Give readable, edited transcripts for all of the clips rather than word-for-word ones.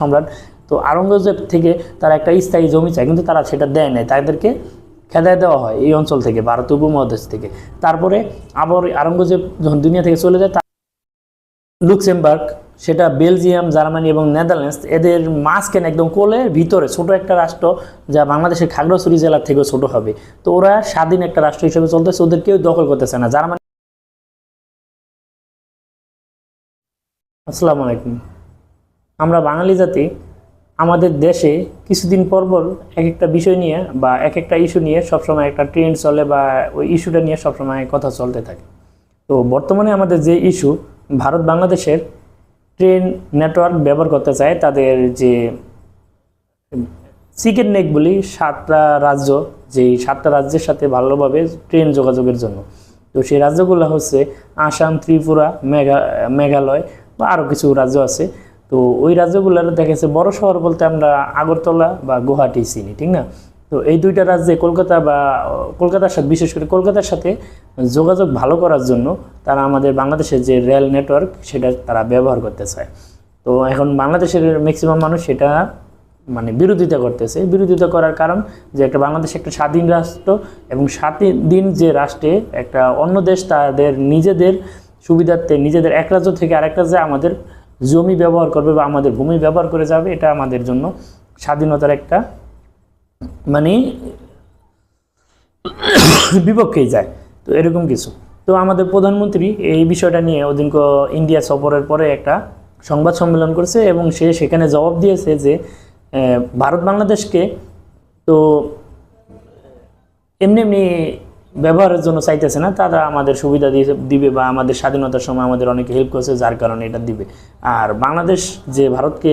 সম্রাট। তো আওরঙ্গজেব থেকে তারা একটা স্থায়ী জমি চায়, কিন্তু তারা সেটা দেয় নাই, তাদেরকে খেদায় দেওয়া হয় এই অঞ্চল থেকে, ভারতীয় উপমহাদেশ থেকে। তারপরে আবার আওরঙ্গজেব যখন দুনিয়া থেকে চলে যায়, লুক্সেমবার্গ, সেটা বেলজিয়াম, জার্মানি এবং নেদারল্যান্ডস, এদের মাঝখানে একদম কোলের ভিতরে ছোট একটা রাষ্ট্র, যা বাংলাদেশের খাগড়াছড়ি জেলার থেকেও ছোট হবে। তো ওরা স্বাধীন একটা রাষ্ট্র হিসেবে চলতেছে, ওদের কেউ দখল করতেছে না। জার্মানি। আসসালামু আলাইকুম। আমরা বাঙালি জাতি আমাদের দেশে কিছুদিন পর পর এক একটা বিষয় নিয়ে বা এক একটা ইস্যু নিয়ে সবসময় একটা ট্রেন্ড চলে, বা ওই ইস্যুটা নিয়ে সবসময় কথা চলতে থাকে। তো বর্তমানে আমাদের যে ইস্যু, ভারত বাংলাদেশের ট্রেন নেটওয়ার্ক ব্যবহার করতে চায়, তাদের যে চিকেন নেক বলি 7টা রাজ্য, যেই 7টা রাজ্যের সাথে ভালোভাবে ট্রেন যোগাযোগের জন্য। তো সেই রাজ্যগুলো হচ্ছে আসাম, ত্রিপুরা, মেঘালয় বা আরও কিছু রাজ্য আছে। তো ওই রাজ্যগুলোর দেখা যাচ্ছে বড় শহর বলতে আমরা আগরতলা বা গুয়াহাটি চিনি, ঠিক না? তো এই দুইটা রাজ্যে কলকাতার সাথে, বিশেষ করে কলকাতার সাথে যোগাযোগ ভালো করার জন্য তারা আমাদের বাংলাদেশের যে রেল নেটওয়ার্ক সেটা তারা ব্যবহার করতে চায়। তো এখন বাংলাদেশের ম্যাক্সিমাম মানুষ সেটা বিরোধিতা করতেছে। বিরোধিতা করার কারণ যে একটা বাংলাদেশ একটা স্বাধীন রাষ্ট্র, এবং স্বাধীন যে রাষ্ট্রে একটা অন্য দেশ তাদের নিজেদের সুবিধার্থে নিজেদের এক রাজ্য থেকে আরেক রাজ্যে আমাদের জমি ব্যবহার করবে বা আমাদের ভূমি ব্যবহার করে যাবে, এটা আমাদের জন্য স্বাধীনতার একটা বিপক্ষেই যায়। তো এরকম কিছু। তো আমাদের প্রধানমন্ত্রী এই বিষয়টা নিয়ে ওদিনক ইন্ডিয়া সফরের পরে একটা সংবাদ সম্মেলন করছে, এবং সে সেখানে জবাব দিয়েছে যে ভারত বাংলাদেশকে তো এমনি এমনি ব্যবহারের জন্য চাইতেছে না, তারা আমাদের সুবিধা দিবে বা আমাদের স্বাধীনতার সময় আমাদের অনেকে হেল্প করেছে, যার কারণে এটা দিবে। আর বাংলাদেশ যে ভারতকে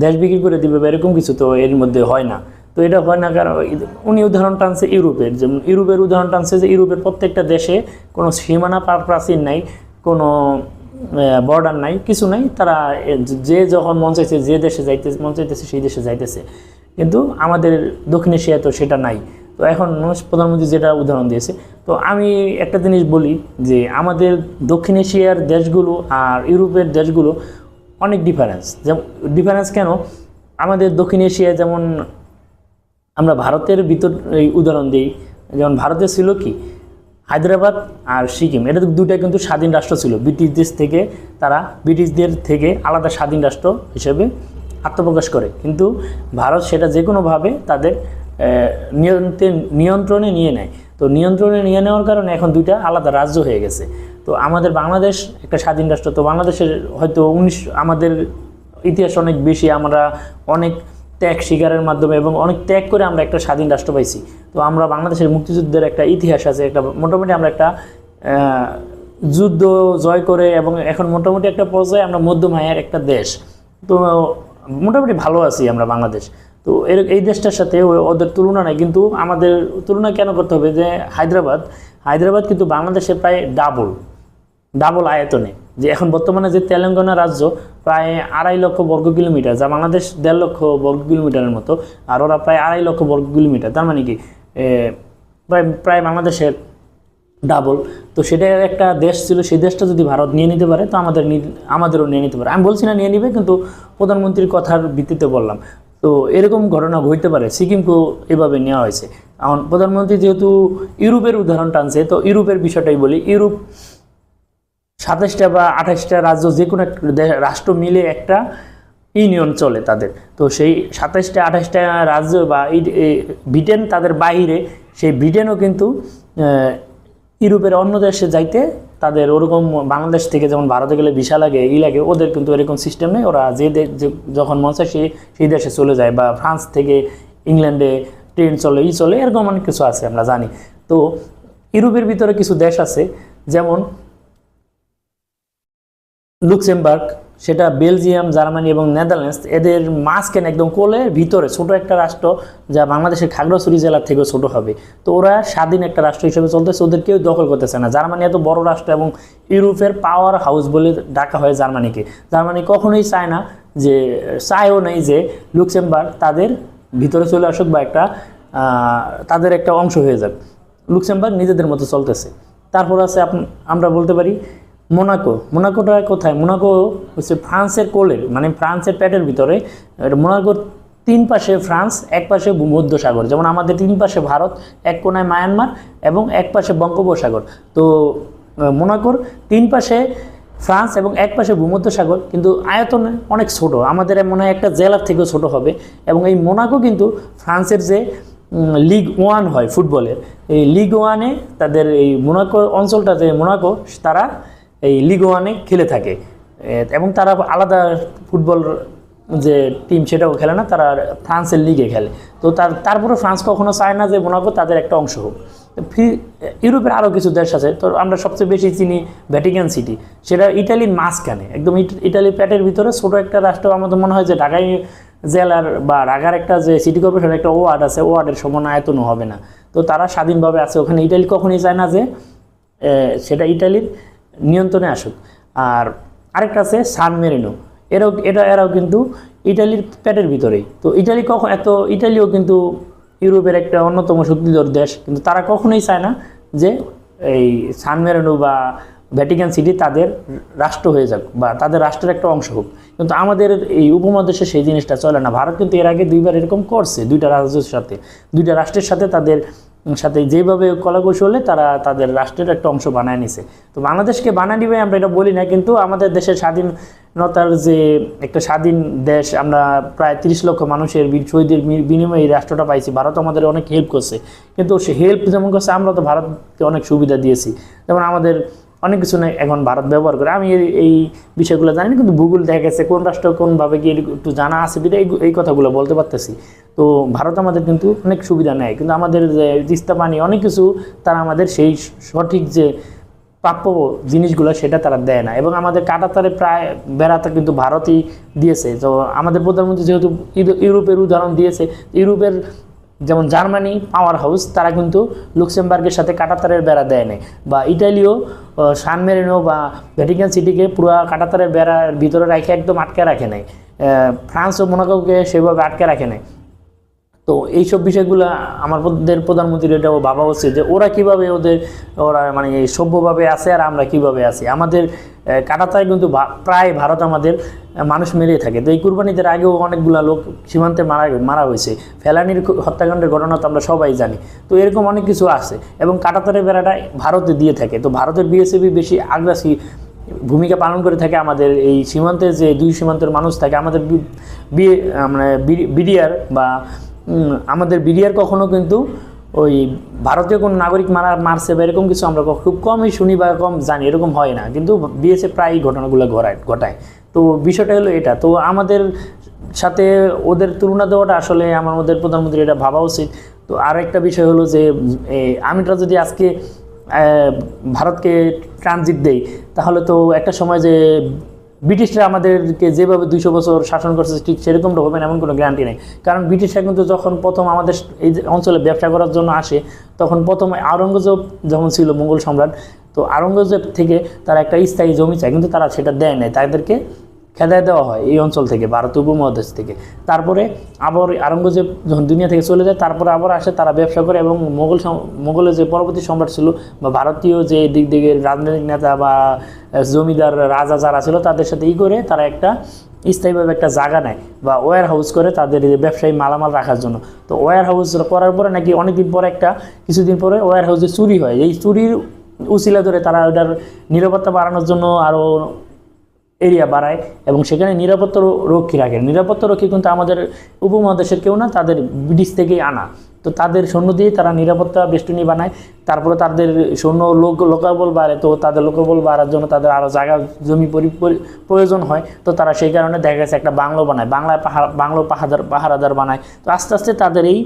দেশ বিক্রি করে দিবে বা এরকম কিছু তো এর মধ্যে হয় না। তো এটা হয় না কারণ উনি উদাহরণ টানছে ইউরোপের, যেমন ইউরোপের উদাহরণ টানছে যে ইউরোপের প্রত্যেকটা দেশে কোনো সীমানা প্রাচীর নাই, কোনো বর্ডার নাই, কিছু নাই। তারা যে যখন মন চাইছে, যে দেশে মন চাইতেছে সেই দেশে যাইতেছে। কিন্তু আমাদের দক্ষিণ এশিয়ায় তো সেটা নাই। তো এখন প্রধানমন্ত্রী যেটা উদাহরণ দিয়েছে, তো আমি একটা জিনিস বলি যে আমাদের দক্ষিণ এশিয়ার দেশগুলো আর ইউরোপের দেশগুলো অনেক ডিফারেন্স। যেমন ডিফারেন্স কেন? আমাদের দক্ষিণ এশিয়ায় যেমন আমরা ভারতের ভিতর এই উদাহরণ দিই, যেমন ভারতে ছিল কি হায়দ্রাবাদ আর সিকিম, এটা দুটাই কিন্তু স্বাধীন রাষ্ট্র ছিল ব্রিটিশদের থেকে আলাদা স্বাধীন রাষ্ট্র হিসেবে আত্মপ্রকাশ করে, কিন্তু ভারত সেটা যে কোনোভাবে তাদের নিয়ন্ত্রণে নিয়ে নেয়। তো নিয়ন্ত্রণে নিয়ে নেওয়ার কারণে এখন দুইটা আলাদা রাজ্য হয়ে গেছে। তো আমাদের বাংলাদেশ একটা স্বাধীন রাষ্ট্র। তো বাংলাদেশের হয়তো আমাদের ইতিহাস অনেক বেশি, আমরা অনেক ত্যাগ শিকারের মাধ্যমে এবং অনেক ত্যাগ করে আমরা একটা স্বাধীন রাষ্ট্র পাইছি। তো আমরা বাংলাদেশের মুক্তিযুদ্ধের একটা ইতিহাস আছে, একটা মোটামুটি আমরা একটা যুদ্ধ জয় করে, এবং এখন মোটামুটি একটা পর্যায়ে আমরা মধ্যম আয়ের একটা দেশ। তো মোটামুটি ভালো আছি আমরা বাংলাদেশ। তো এই দেশটার সাথে ওদের তুলনা নাই, কিন্তু আমাদের তুলনা কেন করতে হবে? যে হায়দ্রাবাদ কিন্তু বাংলাদেশের প্রায় ডাবল আয়তনে। যে এখন বর্তমানে যে তেলেঙ্গানা রাজ্য প্রায় 2.5 লক্ষ বর্গ কিলোমিটার, যা বাংলাদেশ 1.5 লক্ষ বর্গ কিলোমিটারের মতো, আর ওরা প্রায় 2.5 লক্ষ বর্গ কিলোমিটার। তার মানে কি প্রায় বাংলাদেশের ডাবল। তো সেটা একটা দেশ ছিল, সেই দেশটা যদি ভারত নিয়ে নিতে পারে তো আমাদেরও নিয়ে নিতে পারে। আমি বলছি না নিয়ে নিবে, কিন্তু প্রধানমন্ত্রীর কথার ভিত্তিতে বললাম। তো এরকম ঘটনা ঘটতে পারে। সিকিমকেও এভাবে নেওয়া হয়েছে। এখন প্রধানমন্ত্রী যেহেতু ইউরোপের উদাহরণ টানছে, তো ইউরোপের বিষয়টাই বলি। ইউরোপ 27টা বা 28টা রাজ্য, যে কোনো রাষ্ট্র মিলে একটা ইউনিয়ন চলে তাদের। তো সেই 27টা 28টা রাজ্য বা ব্রিটেন তাদের বাইরে, সেই ব্রিটেনও কিন্তু ইউরোপের অন্য দেশে যাইতে তাদের ওরকম বাংলাদেশ থেকে যেমন ভারতে গেলে ভিসা লাগে, লাগে, ওদের কিন্তু এরকম সিস্টেম নেই। ওরা যখন মন চায় সেই দেশে চলে যায়, বা ফ্রান্স থেকে ইংল্যান্ডে ট্রেন চলে এরকম অনেক কিছু আছে আমরা জানি। তো ইউরোপের ভিতরে কিছু দেশ আছে, যেমন লুক্সেমবার্গ, সেটা বেলজিয়াম, জার্মানি এবং নেদারল্যান্ডস, এদের মাঝখানে একদম কোলের ভিতরে ছোট একটা রাষ্ট্র, যা বাংলাদেশের খাগড়াছড়ি জেলার থেকেও ছোট হবে। তো ওরা স্বাধীন একটা রাষ্ট্র হিসেবে চলতেছে, ওদের কেউ দখল করতেছে না। জার্মানি এত বড় রাষ্ট্র এবং ইউরোপের পাওয়ার হাউস বলে ডাকা হয় জার্মানিকে। জার্মানি কখনোই চায় না, যে চায়ও নেই যে লুক্সেমবার্গ তাদের ভিতরে চলে আসুক বা তাদের একটা অংশ হয়ে যাক। লুক্সেমবার্গ নিজেদের মতো চলতেছে। তারপর আছে আমরা বলতে পারি মোনাকোটা কোথায়? মোনাকো হচ্ছে ফ্রান্সের কোলের, মানে ফ্রান্সের পেটের ভিতরে। মোনাকোর 3 পাশে ফ্রান্স, এক পাশে ভূমধ্যসাগর, যেমন আমাদের 3 পাশে ভারত, এক কোনায় মায়ানমার এবং এক পাশে বঙ্গোপসাগর। তো মোনাকোর 3 পাশে ফ্রান্স এবং এক পাশে ভূমধ্যসাগর, কিন্তু আয়তনে অনেক ছোট, আমাদের মনে হয় একটা জেলার থেকেও ছোট হবে। এবং এই মোনাকো কিন্তু ফ্রান্সের যে লিগ 1 হয় ফুটবলের, এই লিগ 1-এ তাদের এই মোনাকো অঞ্চলটা যে মোনাকো, তারা এই লিগ 1-এ খেলে থাকে। এবং তারা আলাদা ফুটবল যে টিম সেটাও খেলে না, তারা ফ্রান্সের লিগে খেলে। তো তারপরে ফ্রান্স কখনো চায় না যে মোনাকো তাদের একটা অংশ হোক। ইউরোপের আরও কিছু দেশ আছে, তো আমরা সবচেয়ে বেশি চিনি ভ্যাটিকান সিটি, সেটা ইটালির মাঝখানে, একদম ইটালির পেটের ভিতরে ছোট একটা রাষ্ট্র। আমাদের মনে হয় যে ঢাকায় জেলার বা ঢাকার একটা যে সিটি কর্পোরেশনের একটা ওয়ার্ড আছে, ওয়ার্ডের সমান আয়তনও হবে না। তো তারা স্বাধীনভাবে আছে ওখানে, ইটালি কখনোই চায় না যে সেটা ইটালির নিয়ন্ত্রণে আসুক। আর আরেকটা আছে সান মেরিনো, এরাও কিন্তু ইটালির পেটের ভিতরেই। তো ইটালিও কিন্তু ইউরোপের একটা অন্যতম শক্তিধর দেশ, কিন্তু তারা কখনোই চায় না যে এই সান মেরিনো বা ভ্যাটিকান সিটি তাদের রাষ্ট্র হয়ে যাক বা তাদের রাষ্ট্রের একটা অংশ হোক। কিন্তু আমাদের এই উপমহাদেশে সেই জিনিসটা চলে না। ভারত কিন্তু এর আগে 2বার এরকম করছে, 2টা রাষ্ট্রের সাথে তাদের সাথে যেভাবে কলাকৌশলে তারা তাদের রাষ্ট্রের একটা অংশ বানায় নিছে। তো বাংলাদেশকে বানিয়ে নিবে আমরা এটা বলি না, কিন্তু আমাদের দেশের স্বাধীনতার যে একটা স্বাধীন দেশ, আমরা প্রায় 30 লক্ষ মানুষের শহীদের বিনিময়ে এই রাষ্ট্রটা পাইছি। ভারত আমাদের অনেক হেল্প করছে, কিন্তু সে হেল্প যেমন করছে, আমরা তো ভারতকে অনেক সুবিধা দিয়েছি। যেমন আমাদের অনেক কিছু নেই এখন ভারত ব্যবহার করে, আমি এই বিষয়গুলো জানি না, কিন্তু ভূগোল দেখা গেছে কোন রাষ্ট্র কোনভাবে গিয়ে একটু জানা আছে বিধে এই কথাগুলো বলতে পারতেছি। তো ভারত আমাদের কিন্তু অনেক সুবিধা নেয়, কিন্তু আমাদের যে তিস্তা পানি অনেক কিছু তারা আমাদের সেই সঠিক যে প্রাপ্য জিনিসগুলো সেটা তারা দেয় না। এবং আমাদের কাঁটাতারে প্রায় বেড়াতে কিন্তু ভারতই দিয়েছে। তো আমাদের প্রধানমন্ত্রী যেহেতু ইউরোপের উদাহরণ দিয়েছে, ইউরোপের যেমন জার্মানি পাওয়ার হাউস, তারা কিন্তু লুক্সেমবার্গের সাথে কাঁটাতারের বেড়া দেয় নাই, বা ইটালিও সান মেরিনো বা ভ্যাটিকান সিটিকে পুরো কাঁটাতারের বেড়ার ভিতরে রেখে একদম আটকে রাখে নাই। ফ্রান্স ও মোনাকোকে সেভাবে আটকে রাখে নাই। তো এইসব বিষয়গুলো আমাদের প্রধানমন্ত্রীর এটাও ভাবা উচিত যে ওরা মানে সভ্যভাবে আছে আর আমরা কিভাবে আছি। আমাদের কাঁটাতারে কিন্তু প্রায় ভারত আমাদের মানুষ মেরে থাকে। তো এই কুরবানিদের আগেও অনেকগুলো লোক সীমান্তে মারা হয়েছে। ফেলানির হত্যাকাণ্ডের ঘটনা তো আমরা সবাই জানি। তো এরকম অনেক কিছু আছে, এবং কাঁটাতারের বেড়াটা ভারতে দিয়ে থাকে। তো ভারতের বিএসএফ বেশি আগ্রাসী ভূমিকা পালন করে থাকে আমাদের এই সীমান্তে, যে 2 সীমান্তের মানুষ থাকে। আমাদের মানে বিডিআর বা আমাদের বিডিআর কখনো কিন্তু ওই ভারতীয় কোনো নাগরিক মারছে বা এরকম কিছু আমরা খুব কমই শুনি বা কম জানি, এরকম হয় না। কিন্তু বিএসএফ প্রায় ঘটনাগুলো ঘটায়। তো বিষয়টা হলো এটা। তো আমাদের সাথে ওদের তুলনা দেওয়াটা আসলে আমাদের প্রধানমন্ত্রী এটা ভাবা উচিত। তো আর একটা বিষয় হলো যে আমিটা যদি আজকে ভারতকে ট্রানজিট দেই, তাহলে তো একটা সময় যে ব্রিটিশরা আমাদেরকে যেভাবে 200 বছর শাসন করছে ঠিক সেরকমটা হবে না এমন কোনো গ্যারান্টি নেই। কারণ ব্রিটিশরা কিন্তু যখন প্রথম আমাদের এই অঞ্চলে ব্যবসা করার জন্য আসে, তখন প্রথম আওরঙ্গজেব যখন ছিল মুঘল সম্রাট, তো আওরঙ্গজেব থেকে তারা একটা স্থায়ী জমি চায়, কিন্তু তারা সেটা দেয় নাই, তাদেরকে খেদায় দেওয়া হয় এই অঞ্চল থেকে, ভারতীয় উপমহাদেশ থেকে। তারপরে আবার আওরঙ্গজেব যখন দুনিয়া থেকে চলে যায়, তারপরে আবার আসে, তারা ব্যবসা করে। এবং মোগলের যে পরবর্তী সম্রাট ছিল বা ভারতীয় যে দিক দিকে রাজনৈতিক নেতা বা জমিদার রাজা যারা ছিল, তাদের সাথে করে তারা একটা স্থায়ীভাবে একটা জায়গা নেয় বা ওয়্যার হাউস করে তাদের ব্যবসায়ী মালামাল রাখার জন্য। তো ওয়্যার হাউস করার পরে নাকি অনেকদিন পরে কিছুদিন পরে ওয়্যার হাউসে চুরি হয়। এই চুরির উছিলা ধরে তারা ওটার নিরাপত্তা বাড়ানোর জন্য আরও এরিয়া বাড়ায় এবং সেখানে নিরাপত্তা রক্ষী রাখে। নিরাপত্তা রক্ষী কিন্তু আমাদের উপমহাদেশের কেউ না, তাদের ব্রিটিশ থেকেই আনা। তো তাদের সৈন্য দিয়ে তারা নিরাপত্তা বেষ্টনী বানায়। তারপরে তাদের সৈন্য লোকাবল বাড়ে, তো তাদের লোকাবল বাড়ার জন্য তাদের আরও জায়গা জমি প্রয়োজন হয়। তো তারা সেই কারণে দেখা গেছে একটা বাংলো বানায়, বাংলো পাহারাদার বানায়। তো আস্তে আস্তে তাদের এই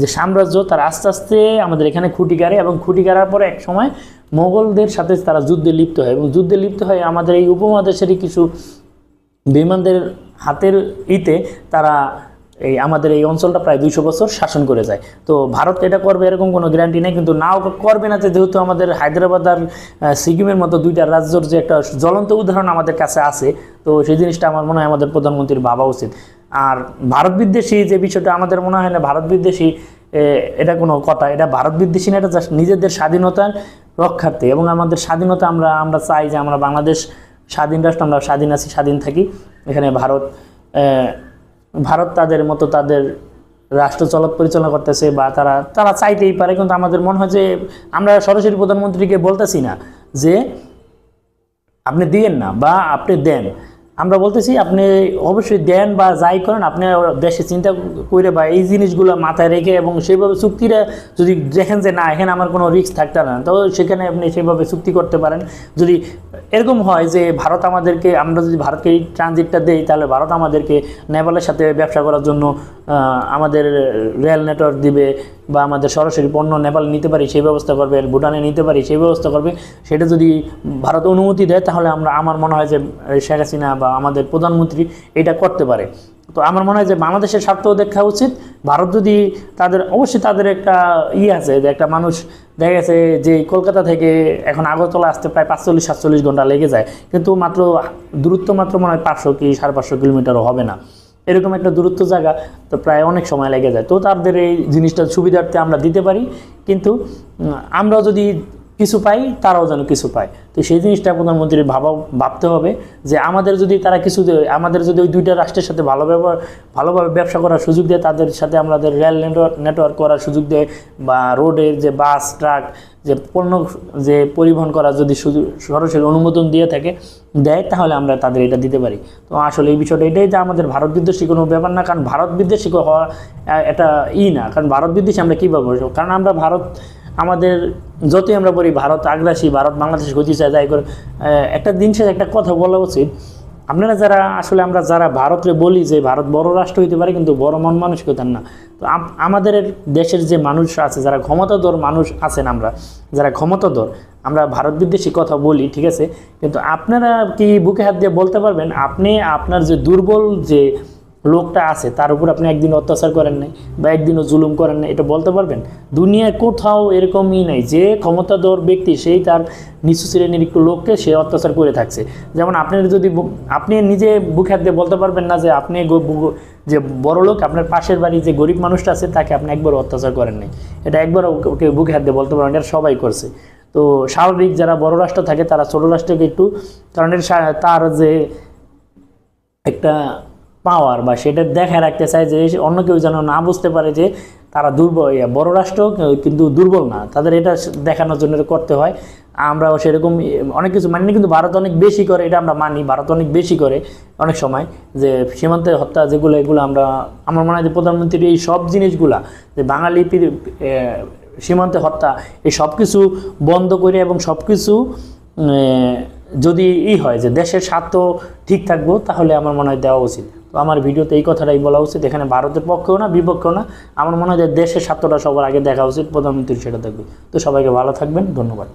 যে সাম্রাজ্য, তারা আস্তে আস্তে আমাদের এখানে খুঁটি গাড়ে, এবং খুঁটি গাড়ার পরে এক সময় মোগলদের সাথে তারা যুদ্ধে লিপ্ত হয়, এবং যুদ্ধে লিপ্ত হয়ে আমাদের এই উপমহাদেশেরই কিছু বেঈমানদের হাতের তারা আমাদের এই অঞ্চলটা প্রায় 200 বছর শাসন করে যায়। তো ভারত এটা করবে এরকম কোনো গ্যারান্টি নেই, কিন্তু নাও করবে না, যেহেতু আমাদের হায়দ্রাবাদ আর সিকিমের মতো 2টা রাজ্যর যে একটা জ্বলন্ত উদাহরণ আমাদের কাছে আছে। তো সেই জিনিসটা আমার মনে হয় আমাদের প্রধানমন্ত্রীর ভাবা উচিত। আর ভারত বিদ্বেষী যে বিষয়টা, আমাদের মনে হয় না ভারত বিদ্বেষী এটা কোনো কথা, এটা ভারত বিদ্বেষী না, এটা জাস্ট নিজেদের স্বাধীনতার রক্ষার্থে এবং আমাদের স্বাধীনতা আমরা চাই যে আমরা বাংলাদেশ স্বাধীন রাষ্ট্র, আমরা স্বাধীন আছি, স্বাধীন থাকি। এখানে ভারত তাদের মতো তাদের রাষ্ট্র পরিচালনা করতেছে বা তারা চাইতেই পারে, কিন্তু আমাদের মনে হয় যে আমরা সরাসরি প্রধানমন্ত্রীকে বলতেছি না যে আপনি দিয়েন না বা আপনি দেন, আমরা বলতেছি আপনি অবশ্যই দেন বা যাই করেন আপনি দেশে চিন্তা করে বা এই জিনিসগুলো মাথায় রেখে এবং সেইভাবে চুক্তিটা যদি দেখেন যে না এখানে আমার কোনো রিস্ক থাকতে না, তো সেখানে আপনি সেভাবে চুক্তি করতে পারেন। যদি এরকম হয় যে ভারত আমাদেরকে, আমরা যদি ভারতকে এই ট্রানজিটটা দেই তাহলে ভারত আমাদেরকে নেপালের সাথে ব্যবসা করার জন্য আমাদের রেল নেটওয়ার্ক দিবে বা আমাদের সরাসরি পণ্য নেপাল নিতে পারি সেই ব্যবস্থা করবে, ভুটানে নিতে পারি সেই ব্যবস্থা করবে। সেটা যদি ভারত অনুমতি দেয় তাহলে আমার মনে হয় যে শেখ হাসিনা বা আমাদের প্রধানমন্ত্রী এটা করতে পারে। তো আমার মনে হয় যে বাংলাদেশের স্বার্থও দেখা উচিত। ভারত যদি অবশ্যই তাদের একটা আছে যে একটা মানুষ দেখা গেছে যে কলকাতা থেকে এখন আগরতলা আসতে প্রায় 45-47 ঘন্টা লেগে যায়, কিন্তু দূরত্ব মাত্র মনে হয় 500 কি 550 কিলোমিটারও হবে না, এরকম একটা দূরত্ব জায়গা, তো প্রায় অনেক সময় লেগে যায়। তো তাদের এই জিনিসটা সুবিধার্থে আমরা দিতে পারি, কিন্তু আমরাও যদি কিছু পাই তারাও যেন কিছু পায়। তো সেই জিনিসটা প্রধানমন্ত্রীর ভাবতে হবে যে আমাদের যদি তারা কিছু দেয়, আমাদের যদি ওই দুইটা রাষ্ট্রের সাথে ভালোভাবে ব্যবসা করার সুযোগ দেয়, তাদের সাথে আমাদের রেল নেটওয়ার্ক করার সুযোগ দেয় বা রোডের যে বাস ট্রাক যে পণ্য যে পরিবহন করার যদি সরাসরি অনুমোদন দেয় তাহলে আমরা তাদের এটা দিতে পারি। তো আসলে এই বিষয়টা এটাই যে আমাদের ভারত বিদ্বেষী কোনো ব্যাপার না, কারণ ভারত বিদ্বেষী হওয়া এটা না, কারণ ভারত বিদ্বেষী আমরা কীভাবে, কারণ আমরা আমাদের যতই আমরা বলি ভারত আগ্রাসী, ভারত বাংলাদেশ গতি চায় যাই করে, একটা জিনিসের একটা কথা বলা উচিত, আপনারা আমরা ভারতরে বলি যে ভারত বড় রাষ্ট্র হইতে পারে কিন্তু বড় মন মানসিকতার না। তো আমাদের দেশের যে মানুষ আছে, যারা ক্ষমতাধর মানুষ আছেন, যারা ক্ষমতাধর, আমরা ভারত বিদ্বেষী কথা বলি, ঠিক আছে, কিন্তু আপনারা কি বুকে হাত দিয়ে বলতে পারবেন আপনার যে দুর্বল যে লোকটা আছে তার উপর আপনি একদিন অত্যাচার করেন নাই বা একদিনও জুলুম করেন নাই? এটা বলতে পারবেন? দুনিয়ায় কোথাও এরকমই নাই যে ক্ষমতাধর ব্যক্তি সেই তার নিচু শ্রেণীর একটু লোককে সে অত্যাচার করে থাকছে। যেমন আপনি নিজে বুকে হাত দিয়ে বলতে পারবেন না যে আপনি যে বড় লোক, আপনার পাশের বাড়ি যে গরিব মানুষটা আছে তাকে আপনি একবারও অত্যাচার করেন নাই, এটা একবার ওকে বুকে হাত দিয়ে বলতে পারেন, এটা সবাই করছে। তো স্বাভাবিক যারা বড় রাষ্ট্র থাকে তারা ছোট রাষ্ট্রকে একটু, কারণ তার যে একটা পাওয়ার বা সেটা দেখায় রাখতে চায় যে অন্য কেউ যেন না বুঝতে পারে যে তারা বড় রাষ্ট্র কিন্তু দুর্বল না, তাদের এটা দেখানোর জন্য করতে হয়। আমরাও সেরকম অনেক কিছু মানি, কিন্তু ভারত অনেক বেশি করে, এটা আমরা মানি, ভারত অনেক বেশি করে অনেক সময়, যে সীমান্তে হত্যা এগুলো আমার মনে হয় যে প্রধানমন্ত্রীর এই সব জিনিসগুলা যে বাঙালি সীমান্তে হত্যা এই সব কিছু বন্ধ করে এবং সব কিছু যদি হয় যে দেশের স্বার্থ ঠিক থাকবো, তাহলে আমার মনে হয় দেওয়া উচিত। তো আমার ভিডিওতে এই কথাটাই বলা উচিত, এখানে ভারতের পক্ষেও না বিপক্ষেও না, আমার মনে হয় যে দেশের স্বার্থটা সবার আগে দেখা উচিত, প্রধানমন্ত্রী সেটা দেখবে। তো সবাইকে ভালো থাকবেন, ধন্যবাদ।